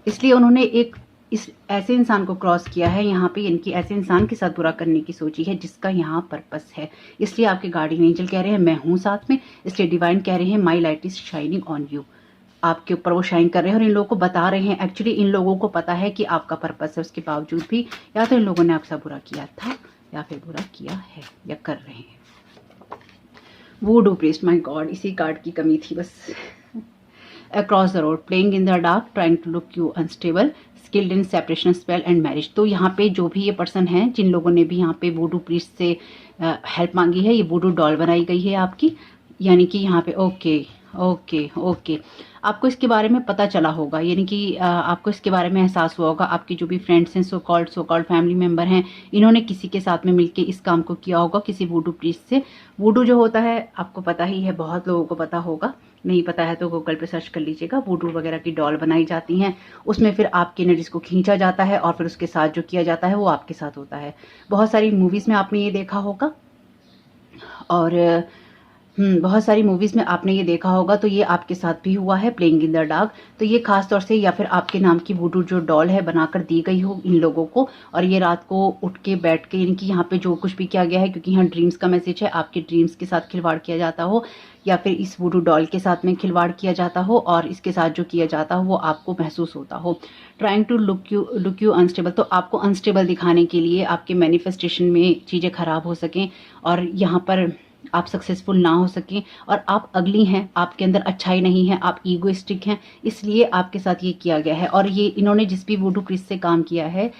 इसलिए उन्होंने एक इस ऐसे इंसान को क्रॉस किया है यहाँ पे, इनकी ऐसे इंसान के साथ बुरा करने की सोची है जिसका यहाँ पर्पस है। इसलिए आपके गार्डियन एंजल कह रहे हैं मैं हूँ साथ में, इसलिए डिवाइन कह रहे हैं माई light is shining on you. आपके ऊपर वो शाइन कर रहे हैं और इन लोगों को बता रहे हैं। एक्चुअली इन लोगों को पता है कि आपका पर्पस है, उसके बावजूद भी या तो इन लोगों ने आपसे बुरा किया था या फिर बुरा किया है या कर रहे हैं। वूडू प्रीस्ट, माय गॉड, इसी कार्ड की कमी थी बस। Across the road, playing in the dark, trying to look you unstable, skilled in separation spell and marriage. तो यहाँ पे जो भी ये पर्सन है, जिन लोगों ने भी यहाँ पे वूडू प्रीस्ट से हेल्प मांगी है, ये वूडू डॉल बनाई गई है आपकी। यानी कि यहाँ पे ओके ओके ओके, आपको इसके बारे में पता चला होगा, यानी कि आपको इसके बारे में एहसास हुआ होगा। आपके जो भी फ्रेंड्स हैं, सो कॉल्ड फैमिली मेंबर हैं, इन्होंने किसी के साथ में मिलके इस काम को किया होगा, किसी वूडू प्रीस्ट से। वूडू जो होता है आपको पता ही है, बहुत लोगों को पता होगा, नहीं पता है तो गूगल पे सर्च कर लीजिएगा। वूडू वगैरह की डॉल बनाई जाती हैं, उसमें फिर आपकी एनर्जीज को खींचा जाता है और फिर उसके साथ जो किया जाता है वो आपके साथ होता है। बहुत सारी मूवीज़ में आपने ये देखा होगा और बहुत सारी मूवीज़ में आपने ये देखा होगा। तो ये आपके साथ भी हुआ है, प्लेइंग इन द डार्क। तो ये खास तौर से या फिर आपके नाम की वुडू जो डॉल है बनाकर दी गई हो इन लोगों को, और ये रात को उठ के बैठ के, यानी कि यहाँ पे जो कुछ भी किया गया है, क्योंकि यहाँ ड्रीम्स का मैसेज है, आपके ड्रीम्स के साथ खिलवाड़ किया जाता हो या फिर इस वुडू डॉल के साथ में खिलवाड़ किया जाता हो और इसके साथ जो किया जाता हो वो आपको महसूस होता हो। Trying to look you unstable, तो आपको अनस्टेबल दिखाने के लिए, आपके मैनिफेस्टेशन में चीज़ें खराब हो सकें और यहाँ पर आप सक्सेसफुल ना हो सकें और आप अगली हैं, आपके अंदर अच्छाई नहीं है, आप ईगोइस्टिक हैं, इसलिए आपके साथ ये किया गया है। और ये इन्होंने जिस भी वुडू प्रीस्ट से काम किया है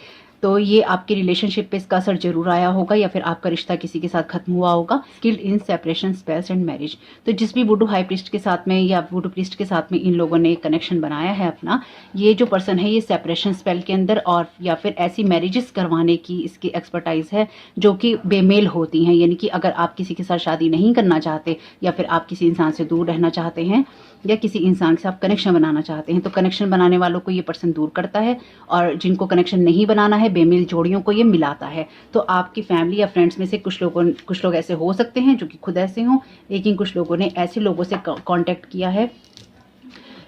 तो ये आपके रिलेशनशिप पे इसका असर जरूर आया होगा या फिर आपका रिश्ता किसी के साथ खत्म हुआ होगा। Skilled in separation spells and marriage, तो जिस भी वुडू हाई प्रीस्ट के साथ में या वुडू प्रीस्ट के साथ में इन लोगों ने कनेक्शन बनाया है अपना, ये जो पर्सन है ये सेपरेशन स्पेल के अंदर और या फिर ऐसी मैरिजेस करवाने की इसकी एक्सपर्टाइज है जो कि बेमेल होती हैं। यानी कि अगर आप किसी के साथ शादी नहीं करना चाहते या फिर आप किसी इंसान से दूर रहना चाहते हैं या किसी इंसान से आप कनेक्शन बनाना चाहते हैं तो कनेक्शन बनाने वालों को ये पर्सन दूर करता है और जिनको कनेक्शन नहीं बनाना है, बेमेल जोड़ियों को ये मिलाता है। तो आपकी फैमिली या फ्रेंड्स में से कुछ लोग ऐसे हो सकते हैं जो कि खुद ऐसे हों, लेकिन कुछ लोगों ने ऐसे लोगों से कांटेक्ट किया है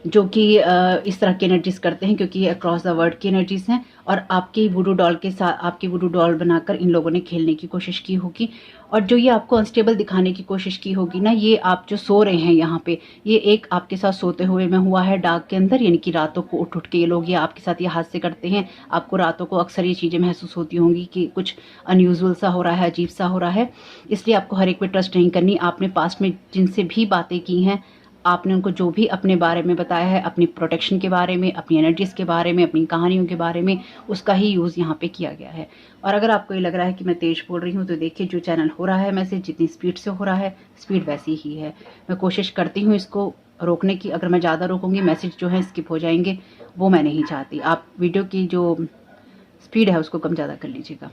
जो कि इस तरह की एनर्जीज करते हैं, क्योंकि ये अक्रॉस द वर्ल्ड की एनर्जीज हैं और आपकी वुडू डॉल के साथ, आपकी वुडू डॉल बनाकर इन लोगों ने खेलने की कोशिश की होगी। और जो ये आपको अनस्टेबल दिखाने की कोशिश की होगी ना, ये आप जो सो रहे हैं यहाँ पे, ये एक आपके साथ सोते हुए में हुआ है डार्क के अंदर, यानी कि रातों को उठ के ये लोग ये आपके साथ ये हादसे करते हैं। आपको रातों को अक्सर ये चीज़ें महसूस होती होंगी कि कुछ अनयूजुअल सा हो रहा है, अजीब सा हो रहा है, इसलिए आपको हर एक पे ट्रस्ट नहीं करनी। आपने पास्ट में जिनसे भी बातें की हैं आपने उनको जो भी अपने बारे में बताया है, अपनी प्रोटेक्शन के बारे में, अपनी एनर्जीज़ के बारे में, अपनी कहानियों के बारे में, उसका ही यूज़ यहाँ पे किया गया है। और अगर आपको ये लग रहा है कि मैं तेज़ बोल रही हूँ, तो देखिए जो चैनल हो रहा है मैसेज, जितनी स्पीड से हो रहा है, स्पीड वैसी ही है। मैं कोशिश करती हूँ इसको रोकने की। अगर मैं ज़्यादा रोकूँगी, मैसेज जो है स्किप हो जाएंगे, वो मैं नहीं चाहती। आप वीडियो की जो स्पीड है उसको कम ज़्यादा कर लीजिएगा।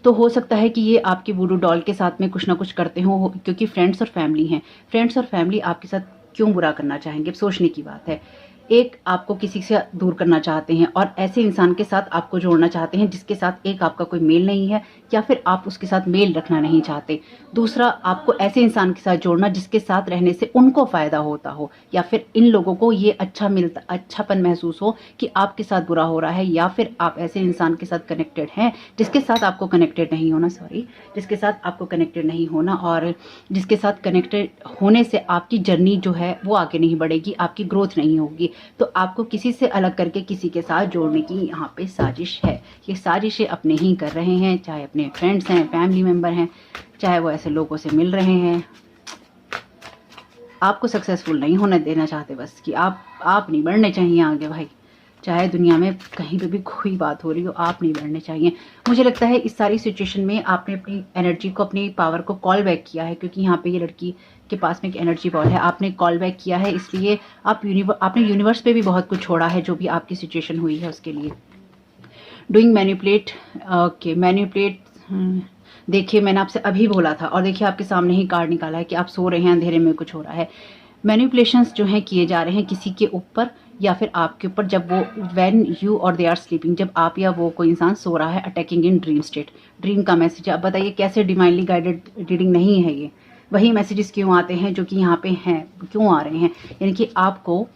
तो हो सकता है कि ये आपकी वुडू डॉल के साथ में कुछ ना कुछ करते हो, क्योंकि फ्रेंड्स और फैमिली हैं। फ्रेंड्स और फैमिली आपके साथ क्यों बुरा करना चाहेंगे, सोचने की बात है। एक आपको किसी से दूर करना चाहते हैं और ऐसे इंसान के साथ आपको जोड़ना चाहते हैं जिसके साथ एक आपका कोई मेल नहीं है, या फिर आप उसके साथ मेल रखना नहीं चाहते। दूसरा, आपको ऐसे इंसान के साथ जोड़ना जिसके साथ रहने से उनको फ़ायदा होता हो, या फिर इन लोगों को ये अच्छापन महसूस हो कि आपके साथ बुरा हो रहा है, या फिर आप ऐसे इंसान के साथ कनेक्टेड हैं जिसके साथ आपको कनेक्टेड नहीं होना, जिसके साथ आपको कनेक्टेड नहीं होना, और जिसके साथ कनेक्टेड होने से आपकी जर्नी जो है वो आगे नहीं बढ़ेगी, आपकी ग्रोथ नहीं होगी। तो आपको किसी से अलग करके किसी के साथ जोड़ने की यहाँ पे साजिश है। ये साजिशें अपने ही कर रहे हैं, चाहे अपने फ्रेंड्स हैं, फैमिली मेंबर हैं, चाहे वो ऐसे लोगों से मिल रहे हैं। आपको सक्सेसफुल नहीं होने देना चाहते, बस कि आप नहीं बढ़ने चाहिए आगे भाई। चाहे दुनिया में कहीं पे भी कोई बात हो रही हो, आप नहीं बढ़ने चाहिए। मुझे लगता है इस सारी सिचुएशन में आपने अपनी एनर्जी को, अपनी पावर को कॉल बैक किया है, क्योंकि यहाँ पे ये लड़की के पास में एक एनर्जी बॉल है। आपने कॉल बैक किया है, इसलिए आपने यूनिवर्स पे भी बहुत कुछ छोड़ा है, जो भी आपकी सिचुएशन हुई है उसके लिए। Doing manipulate, okay manipulate. देखिए मैंने आपसे अभी बोला था, और देखिए आपके सामने ही कार्ड निकाला है कि आप सो रहे हैं, अंधेरे में कुछ हो रहा है। मैनिपुलेशंस जो हैं किए जा रहे हैं किसी के ऊपर या फिर आपके ऊपर, जब वो व्हेन यू और दे आर स्लीपिंग, जब आप या वो कोई इंसान सो रहा है, attacking in dream state. Dream का मैसेज है। अब बताइए कैसे डिवाइनली गाइडेड रीडिंग नहीं है ये? वही मैसेजेस क्यों आते हैं जो कि यहाँ पे हैं, क्यों आ रहे हैं? यानी कि आपको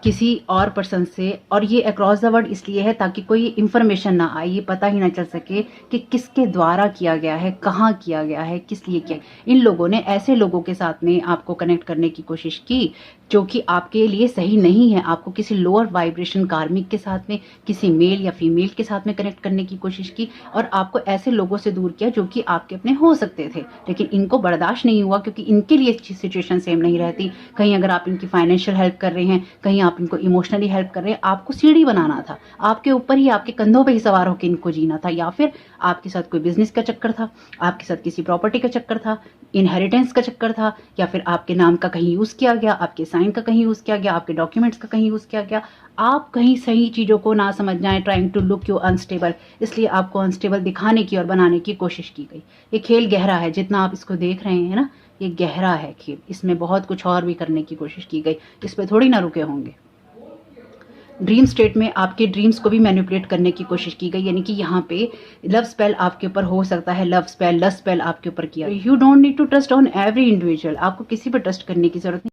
किसी और पर्सन से, और ये अक्रॉस द वर्ल्ड इसलिए है ताकि कोई इन्फॉर्मेशन ना आए, ये पता ही ना चल सके कि किसके द्वारा किया गया है, कहाँ किया गया है, किस लिए किया। इन लोगों ने ऐसे लोगों के साथ में आपको कनेक्ट करने की कोशिश की जो कि आपके लिए सही नहीं है। आपको किसी लोअर वाइब्रेशन कार्मिक के साथ में, किसी मेल या फीमेल के साथ में कनेक्ट करने की कोशिश की, और आपको ऐसे लोगों से दूर किया जो कि आपके अपने हो सकते थे, लेकिन इनको बर्दाश्त नहीं हुआ, क्योंकि इनके लिए सिचुएशन सेम नहीं रहती। कहीं अगर आप इनकी फाइनेंशियल हेल्प कर रहे हैं, कहीं आप इनको इमोशनली हेल्प कर रहे हैं, आपको सीढ़ी बनाना था, आपके ऊपर ही, आपके कंधों पे ही सवार होकर इनको जीना था, या फिर आपके साथ कोई बिजनेस का चक्कर था, आपके साथ किसी प्रॉपर्टी का चक्कर था, इनहेरिटेंस का चक्कर था, या फिर आपके नाम का कहीं यूज किया गया, आपके साइन का कहीं यूज किया गया, आपके डॉक्यूमेंट्स का कहीं यूज किया गया। आप कहीं सही चीजों को ना समझ जाए, trying to look you unstable, इसलिए आपको अनस्टेबल दिखाने की और बनाने की कोशिश की गई। ये खेल गहरा है, जितना आप इसको देख रहे हैं ना, ये गहरा है खेल। इसमें बहुत कुछ और भी करने की कोशिश की गई, इस पे थोड़ी ना रुके होंगे। ड्रीम स्टेट में आपके ड्रीम्स को भी मैनिपुलेट करने की कोशिश की गई, यानी कि यहाँ पे लव स्पेल आपके ऊपर हो सकता है, लव स्पेल, लस्ट स्पेल आपके ऊपर किया। You don't need to trust on every individual, आपको किसी पर ट्रस्ट करने की जरूरत नहीं।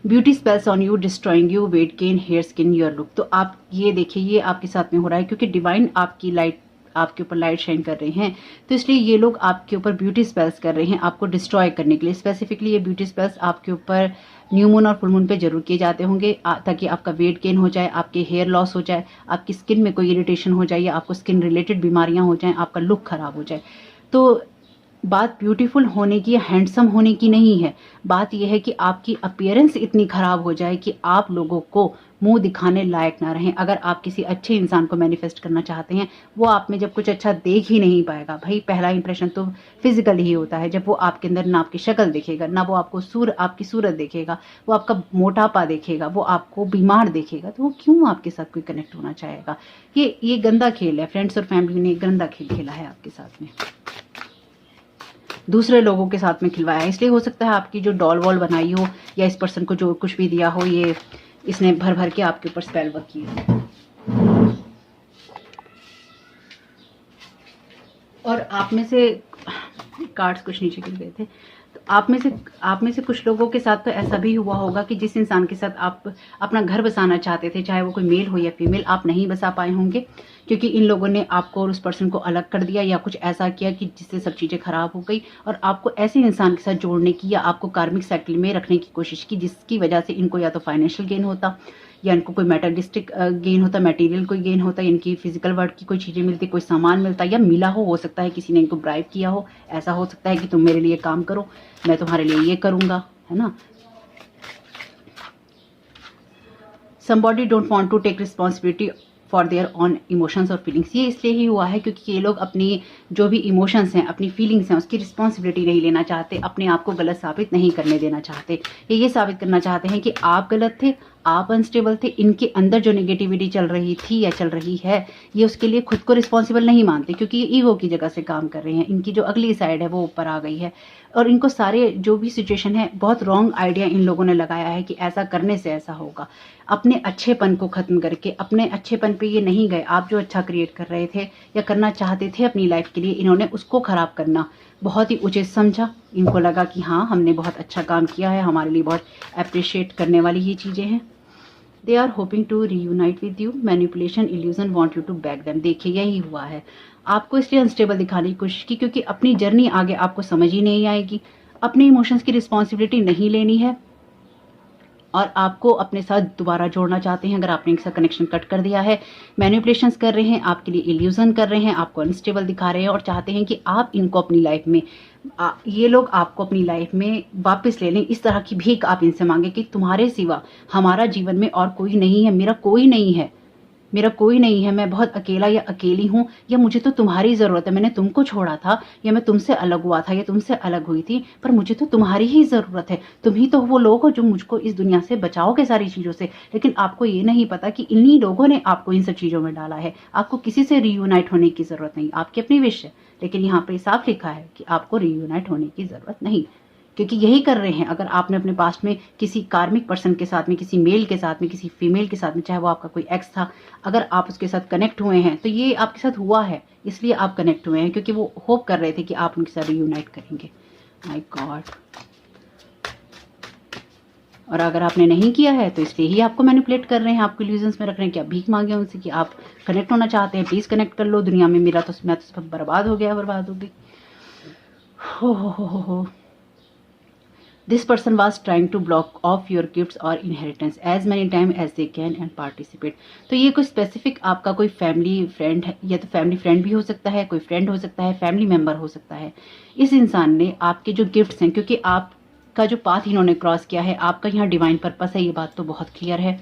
Beauty spells on you, destroying you, weight gain, hair skin, your look. तो आप ये देखिए, ये आपके साथ में हो रहा है क्योंकि डिवाइन आपकी लाइट, आपके ऊपर लाइट शाइन कर रहे हैं, तो इसलिए ये लोग आपके ऊपर ब्यूटी स्पेल्स कर रहे हैं आपको डिस्ट्रॉय करने के लिए। स्पेसिफिकली ये ब्यूटी स्पेल्स आपके ऊपर न्यू मून और फुल मून पे जरूर किए जाते होंगे, ताकि आपका वेट गेन हो जाए, आपके हेयर लॉस हो जाए, आपकी स्किन में कोई इरिटेशन हो जाए, या आपको स्किन रिलेटेड बीमारियां हो जाएं, आपका लुक खराब हो जाए। तो बात ब्यूटीफुल होने की या हैंडसम होने की नहीं है, बात यह है कि आपकी अपीयरेंस इतनी खराब हो जाए कि आप लोगों को मुंह दिखाने लायक ना रहें। अगर आप किसी अच्छे इंसान को मैनिफेस्ट करना चाहते हैं, वो आप में जब कुछ अच्छा देख ही नहीं पाएगा। भाई पहला इंप्रेशन तो फिजिकल ही होता है, जब वो आपके अंदर ना आपकी शक्ल देखेगा, ना वो आपको आपकी सूरत देखेगा, वो आपका मोटापा देखेगा, वो आपको बीमार देखेगा, तो वो क्यों आपके साथ कोई कनेक्ट होना चाहेगा। ये गंदा खेल है, फ्रेंड्स और फैमिली ने गंदा खेल खेला है आपके साथ में, दूसरे लोगों के साथ में खिलवाया है। इसलिए हो सकता है आपकी जो डॉल वॉल बनाई हो, या इस पर्सन को जो कुछ भी दिया हो, ये इसने भर भर के आपके ऊपर स्पेल वर्क किया। और आप में से कार्ड्स कुछ नीचे गिर गए थे, तो आप में से कुछ लोगों के साथ तो ऐसा भी हुआ होगा कि जिस इंसान के साथ आप अपना घर बसाना चाहते थे, चाहे वो कोई मेल हो या फीमेल, आप नहीं बसा पाए होंगे, क्योंकि इन लोगों ने आपको और उस पर्सन को अलग कर दिया, या कुछ ऐसा किया कि जिससे सब चीज़ें खराब हो गई, और आपको ऐसे इंसान के साथ जोड़ने की या आपको कार्मिक साइकिल में रखने की कोशिश की, जिसकी वजह से इनको या तो फाइनेंशियल गेन होता, या इनको कोई मेटलिस्टिक गेन होता है, मटेरियल कोई गेन होता है, इनकी फिजिकल वर्ल्ड की कोई चीज़ें मिलती, कोई सामान मिलता है या मिला हो सकता है किसी ने इनको ब्राइब किया हो, ऐसा हो सकता है कि तुम मेरे लिए काम करो, मैं तुम्हारे लिए ये करूँगा, है ना। somebody don't want to take responsibility for their on emotions और फीलिंग्स। ये इसलिए ही हुआ है क्योंकि ये लोग अपनी जो भी इमोशंस हैं, अपनी फीलिंग्स हैं, उसकी रिस्पॉन्सिबिलिटी नहीं लेना चाहते, अपने आप को गलत साबित नहीं करने देना चाहते। ये साबित करना चाहते हैं कि आप गलत थे, आप अनस्टेबल थे, इनके अंदर जो नेगेटिविटी चल रही थी या चल रही है, ये उसके लिए खुद को रिस्पॉन्सिबल नहीं मानते क्योंकि ये ईगो की जगह से काम कर रहे हैं। इनकी जो अगली साइड है वो ऊपर आ गई है और इनको सारे जो भी सिचुएशन है, बहुत रॉन्ग आइडिया इन लोगों ने लगाया है कि ऐसा करने से ऐसा होगा। अपने अच्छेपन को खत्म करके अपने अच्छेपन पे ये नहीं गए। आप जो अच्छा क्रिएट कर रहे थे या करना चाहते थे अपनी लाइफ के लिए, इन्होंने उसको खराब करना बहुत ही उचित समझा। इनको लगा कि हाँ, हमने बहुत अच्छा काम किया है, हमारे लिए बहुत अप्रिशिएट करने वाली ये चीज़ें हैं। They are hoping to reunite with you, manipulation, illusion, want you to back them. देखिए यही हुआ है, आपको इसलिए अनस्टेबल दिखाने की कोशिश की क्योंकि अपनी जर्नी आगे आपको समझ ही नहीं आएगी, अपने इमोशंस की रिस्पॉन्सिबिलिटी नहीं लेनी है और आपको अपने साथ दोबारा जोड़ना चाहते हैं। अगर आपने एक साथ कनेक्शन कट कर दिया है, मैनिपुलेशंस कर रहे हैं, आपके लिए इल्यूजन कर रहे हैं, आपको अनस्टेबल दिखा रहे हैं और चाहते हैं कि आप इनको अपनी लाइफ में ये लोग आपको अपनी लाइफ में वापस ले लें। इस तरह की भीख आप इनसे मांगे कि तुम्हारे सिवा हमारा जीवन में और कोई नहीं है, मेरा कोई नहीं है, मेरा कोई नहीं है, मैं बहुत अकेला या अकेली हूँ, या मुझे तो तुम्हारी ज़रूरत है, मैंने तुमको छोड़ा था या मैं तुमसे अलग हुआ था या तुमसे अलग हुई थी, पर मुझे तो तुम्हारी ही ज़रूरत है। तुम ही तो वो लोग हो जो मुझको इस दुनिया से बचाओगे सारी चीज़ों से। लेकिन आपको ये नहीं पता कि इन्हीं लोगों ने आपको इन सब चीज़ों में डाला है। आपको किसी से रीयूनाइट होने की ज़रूरत नहीं, आपकी अपनी विश है, लेकिन यहाँ पर साफ लिखा है कि आपको रीयूनाइट होने की ज़रूरत नहीं, क्योंकि यही कर रहे हैं। अगर आपने अपने पास्ट में किसी कार्मिक पर्सन के साथ में, किसी मेल के साथ में, किसी फीमेल के साथ में, चाहे वो आपका कोई एक्स था, अगर आप उसके साथ कनेक्ट हुए हैं तो ये आपके साथ हुआ है, इसलिए आप कनेक्ट हुए हैं क्योंकि वो होप कर रहे थे कि आप उनके साथ रीयूनाइट करेंगे। My God. और अगर आपने नहीं किया है तो इसलिए ही आपको मैनिपुलेट कर रहे हैं, आपको इल्यूजन्स में रख रहे हैं कि आप भीख मांगे उनसे कि आप कनेक्ट होना चाहते हैं, प्लीज़ कनेक्ट कर लो। दुनिया में मेरा तो मैं तो सब बर्बाद हो गया, बर्बाद हो गई। हो। This person was trying to block off your gifts or inheritance as many times as they can and participate। तो ये कोई स्पेसिफिक आपका कोई फैमिली फ्रेंड है, या तो फैमिली फ्रेंड भी हो सकता है, कोई फ्रेंड हो सकता है, फैमिली मेंबर हो सकता है। इस इंसान ने आपके जो गिफ्ट्स हैं, क्योंकि आपका जो पाथ इन्होंने क्रॉस किया है, आपका यहाँ डिवाइन पर्पस है, ये बात तो बहुत क्लियर है।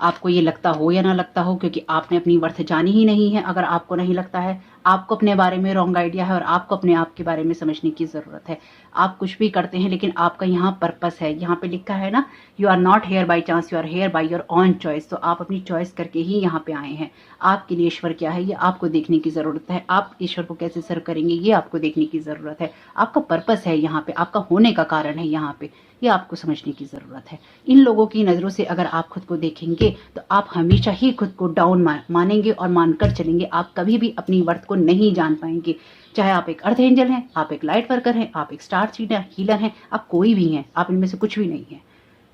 आपको ये लगता हो या ना लगता हो, क्योंकि आपने अपनी वर्थ जानी ही नहीं है। अगर आपको नहीं लगता है, आपको अपने बारे में रॉन्ग आइडिया है और आपको अपने आप के बारे में समझने की ज़रूरत है। आप कुछ भी करते हैं लेकिन आपका यहाँ पर्पस है। यहाँ पे लिखा है ना, you are not here by chance, you are here by your own choice. तो आप अपनी चॉइस करके ही यहाँ पे आए हैं। आपके लिए ईश्वर क्या है ये आपको देखने की ज़रूरत है। आप ईश्वर को कैसे सर्व करेंगे ये आपको देखने की ज़रूरत है। आपका पर्पस है यहाँ पे, आपका होने का कारण है यहाँ पे, ये आपको समझने की ज़रूरत है। इन लोगों की नज़रों से अगर आप खुद को देखेंगे तो आप हमेशा ही खुद को डाउन मानेंगे और मानकर चलेंगे। आप कभी भी अपनी वर्थ को नहीं जान पाएंगे। चाहे आप एक अर्थ एंजल हैं, आप एक लाइट वर्कर हैं, आप एक स्टार हीलर हैं, आप कोई भी हैं, आप इनमें से कुछ भी नहीं है।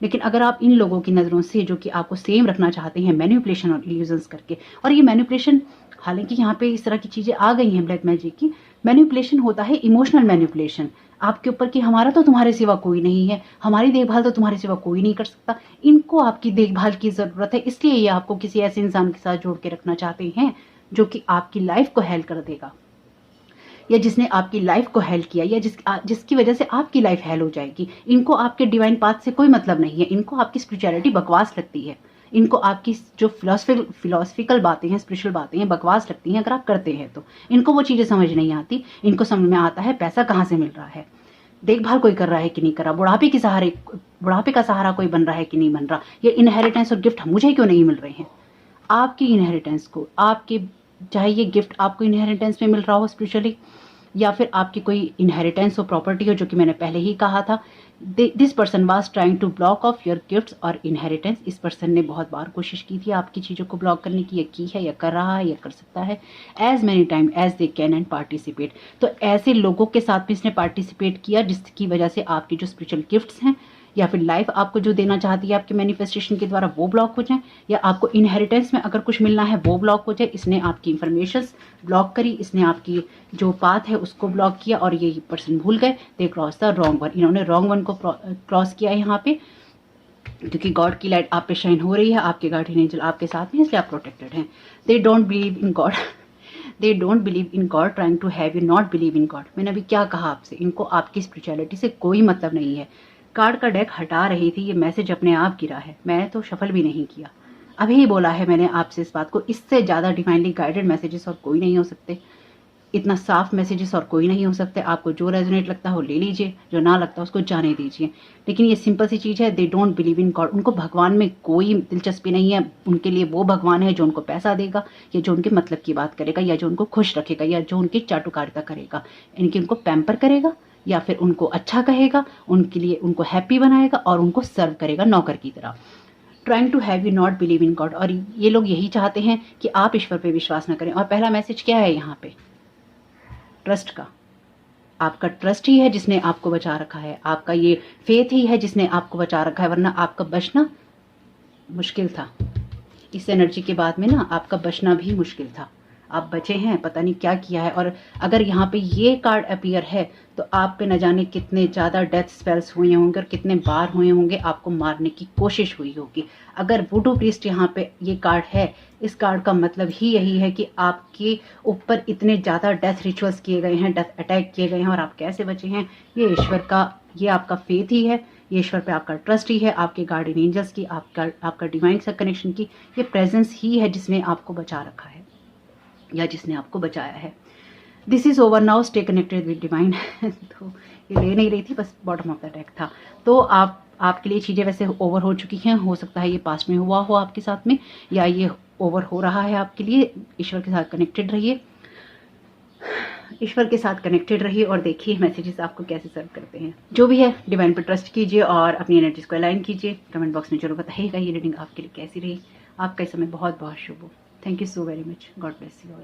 लेकिन अगर आप इन लोगों की नज़रों से, जो कि आपको सेम रखना चाहते हैं मैनिपुलेशन और इल्यूजन्स करके, और ये मैनिपुलेशन, हालांकि यहाँ पे इस तरह की चीज़ें आ गई हैं ब्लैक मैजिक की, मैनिपुलेशन होता है इमोशनल मैनिपुलेशन आपके ऊपर कि हमारा तो तुम्हारे सिवा कोई नहीं है, हमारी देखभाल तो तुम्हारे सिवा कोई नहीं कर सकता। इनको आपकी देखभाल की ज़रूरत है, इसलिए ये आपको किसी ऐसे इंसान के साथ जोड़ के रखना चाहते हैं जो कि आपकी लाइफ को हेल्प कर देगा, या जिसने आपकी लाइफ को हेल्प किया, या जिसकी वजह से आपकी लाइफ हेल्प हो जाएगी। इनको आपके डिवाइन पाथ से कोई मतलब नहीं है। इनको आपकी स्पिरिचुअलिटी बकवास लगती है। इनको आपकी जो फिलोसफिकल बातें हैं, स्पिरिचुअल बातें हैं, बकवास लगती हैं अगर आप करते हैं तो। इनको वो चीज़ें समझ नहीं आती। इनको समझ में आता है पैसा कहाँ से मिल रहा है, देखभाल कोई कर रहा है कि नहीं कर रहा, बुढ़ापे का सहारा कोई बन रहा है कि नहीं बन रहा, ये इनहेरिटेंस और गिफ्ट मुझे क्यों नहीं मिल रहे हैं। आपकी इनहेरिटेंस को, आपके चाहे ये गिफ्ट आपको इनहेरिटेंस में मिल रहा हो स्पिरिचुअली, या फिर आपकी कोई इनहेरिटेंस हो, प्रॉपर्टी हो, जो कि मैंने पहले ही कहा था, this person was trying to block off your gifts और इनहेरिटेंस। इस पर्सन ने बहुत बार कोशिश की थी आपकी चीज़ों को ब्लॉक करने की, या की है, या कर रहा है, या कर सकता है, as many time as they can and participate. तो ऐसे लोगों के साथ भी इसने पार्टिसिपेट किया जिसकी वजह से आपकी जो स्पिरिचुअल गिफ्ट्स हैं, या फिर लाइफ आपको जो देना चाहती है आपके मैनिफेस्टेशन के द्वारा, वो ब्लॉक हो जाए, या आपको इनहेरिटेंस में अगर कुछ मिलना है वो ब्लॉक हो जाए। इसने आपकी इंफॉर्मेशंस ब्लॉक करी, इसने आपकी जो पाथ है उसको ब्लॉक किया, और ये पर्सन भूल गए, they cross the wrong one. इन्होंने रॉन्ग वन को क्रॉस किया है यहाँ पे। क्योंकि गॉड की लाइट आप पे शाइन हो रही है, आपके गार्डियन एंजल आपके साथ में, इसलिए आप प्रोटेक्टेड हैं। They don't believe in God, they don't believe in God, trying to have you not believe in God. मैंने अभी क्या कहा आपसे, इनको आपकी स्पिरिचुअलिटी से कोई मतलब नहीं है। कार्ड का डेक हटा रही थी, ये मैसेज अपने आप गिरा है, मैंने तो शफल भी नहीं किया। अभी ही बोला है मैंने आपसे इस बात को, इससे ज़्यादा डिवाइनली गाइडेड मैसेजेस और कोई नहीं हो सकते, इतना साफ मैसेजेस और कोई नहीं हो सकते। आपको जो रेजोनेट लगता है वो ले लीजिए, जो ना लगता है उसको जाने दीजिए। लेकिन ये सिंपल सी चीज़ है, दे डोंट बिलीव इन गॉड। उनको भगवान में कोई दिलचस्पी नहीं है। उनके लिए वो भगवान है जो उनको पैसा देगा, या जो उनके मतलब की बात करेगा, या जो उनको खुश रखेगा, या जो उनकी चाटुकारिता करेगा, इनकी उनको पैम्पर करेगा, या फिर उनको अच्छा कहेगा, उनके लिए उनको हैप्पी बनाएगा और उनको सर्व करेगा नौकर की तरह। Trying to have you not believe in God. और ये लोग यही चाहते हैं कि आप ईश्वर पे विश्वास न करें। और पहला मैसेज क्या है यहाँ पे, ट्रस्ट का। आपका ट्रस्ट ही है जिसने आपको बचा रखा है, आपका ये फेथ ही है जिसने आपको बचा रखा है, वरना आपका बचना मुश्किल था। इस एनर्जी के बाद में ना आपका बचना भी मुश्किल था। आप बचे हैं, पता नहीं क्या किया है। और अगर यहाँ पे ये कार्ड अपीयर है तो आप पे न जाने कितने ज़्यादा डेथ स्पेल्स हुए होंगे और कितने बार हुए होंगे, आपको मारने की कोशिश हुई होगी। अगर वुडू प्रीस्ट यहाँ पे ये कार्ड है, इस कार्ड का मतलब ही यही है कि आपके ऊपर इतने ज़्यादा डेथ रिचुअल्स किए गए हैं, डेथ अटैक किए गए हैं, और आप कैसे बचे हैं, ये ईश्वर का, ये आपका फेथ ही है, ये ईश्वर पे आपका ट्रस्ट ही है, आपके गार्डियन एंजल्स की, आपका डिवाइन से कनेक्शन की ये प्रेजेंस ही है जिसने आपको बचा रखा है, या जिसने आपको बचाया है। This is over now, stay connected with divine. तो ये ले नहीं रही थी, बस बॉटम ऑफ द डेक था। तो आपके लिए चीज़ें वैसे ओवर हो चुकी हैं, हो सकता है ये पास्ट में हुआ हो आपके साथ में, या ये ओवर हो रहा है आपके लिए। ईश्वर के साथ कनेक्टेड रहिए, ईश्वर के साथ कनेक्टेड रहिए, और देखिए मैसेजेस आपको कैसे सर्व करते हैं। जो भी है डिवाइन पर ट्रस्ट कीजिए और अपनी एनर्जीज को अलाइन कीजिए। कमेंट बॉक्स में जरूर बताइएगा ये रीडिंग आपके लिए कैसी रही। आपका समय बहुत बहुत शुभ हो। Thank you so very much. God bless you all.